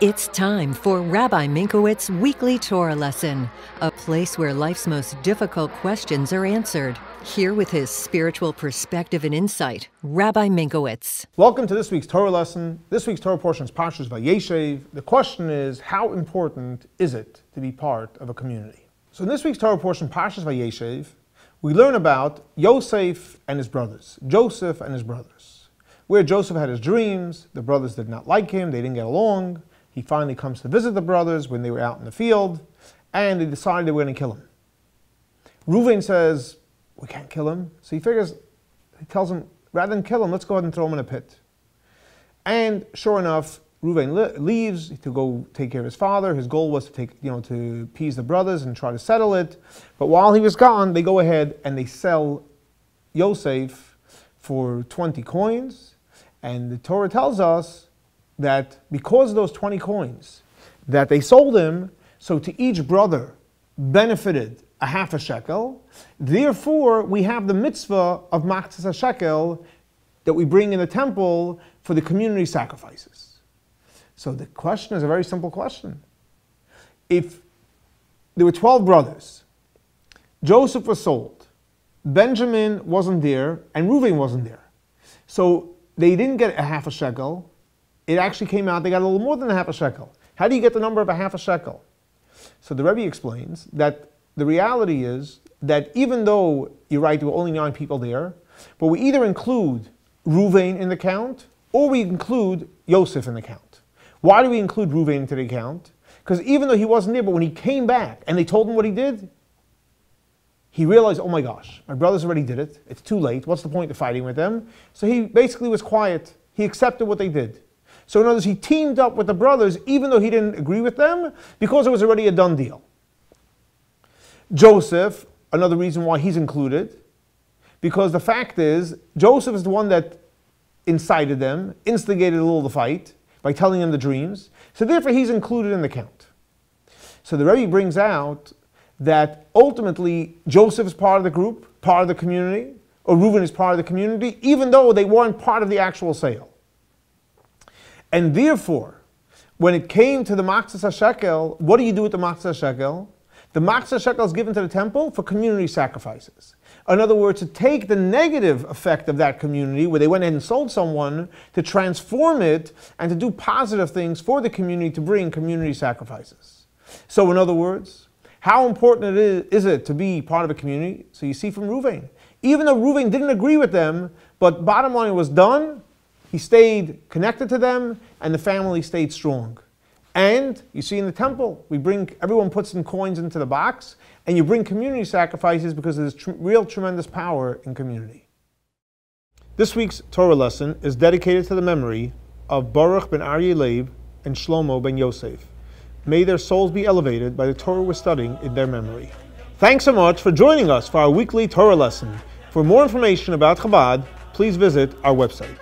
It's time for Rabbi Minkowicz's Weekly Torah Lesson, a place where life's most difficult questions are answered. Here with his spiritual perspective and insight, Rabbi Minkowicz. Welcome to this week's Torah lesson. This week's Torah portion is Parsha's Vayeishev. The question is, how important is it to be part of a community? So in this week's Torah portion, Parsha's Vayeishev, we learn about Yosef and his brothers, Joseph and his brothers. Where Joseph had his dreams, the brothers did not like him, they didn't get along. He finally comes to visit the brothers when they were out in the field, and they decided they were going to kill him. Reuven says, we can't kill him. So he tells him, rather than kill him, let's go ahead and throw him in a pit. And sure enough, Reuven leaves to go take care of his father. His goal was to appease the brothers and try to settle it. But while he was gone, they go ahead and they sell Yosef for 20 coins. And the Torah tells us that because of those 20 coins that they sold him, so to each brother benefited a half a shekel. Therefore, we have the mitzvah of machzas a shekel that we bring in the temple for the community sacrifices. So the question is a very simple question. If there were 12 brothers, Joseph was sold, Benjamin wasn't there, and Reuven wasn't there. So they didn't get a half a shekel. It actually came out, they got a little more than a half a shekel. How do you get the number of a half a shekel? So the Rebbe explains that the reality is that even though you're right, there were only 9 people there, but we either include Reuven in the count, or we include Yosef in the count. Why do we include Reuven into the count? Because even though he wasn't there, but when he came back and they told him what he did, he realized, oh my gosh, my brothers already did it. It's too late. What's the point of fighting with them? So he basically was quiet. He accepted what they did. So in other words, he teamed up with the brothers even though he didn't agree with them because it was already a done deal. Joseph, another reason why he's included, because the fact is, Joseph is the one that incited them, instigated a little the fight by telling them the dreams. So therefore he's included in the count. So the Rebbe brings out that ultimately Joseph is part of the group, part of the community, or Reuven is part of the community, even though they weren't part of the actual sale. And therefore, when it came to the machzas hashekel, what do you do with the machzas hashekel? The machzas hashekel is given to the temple for community sacrifices. In other words, to take the negative effect of that community, where they went ahead and sold someone, to transform it and to do positive things for the community to bring community sacrifices. So in other words, how important is it to be part of a community? So you see from Reuven. Even though Reuven didn't agree with them, but bottom line, it was done, he stayed connected to them, and the family stayed strong. And you see in the temple, everyone puts in coins into the box, and you bring community sacrifices because there's real tremendous power in community. This week's Torah lesson is dedicated to the memory of Baruch ben Aryeh Leib and Shlomo Ben Yosef. May their souls be elevated by the Torah we're studying in their memory. Thanks so much for joining us for our weekly Torah lesson. For more information about Chabad, please visit our website.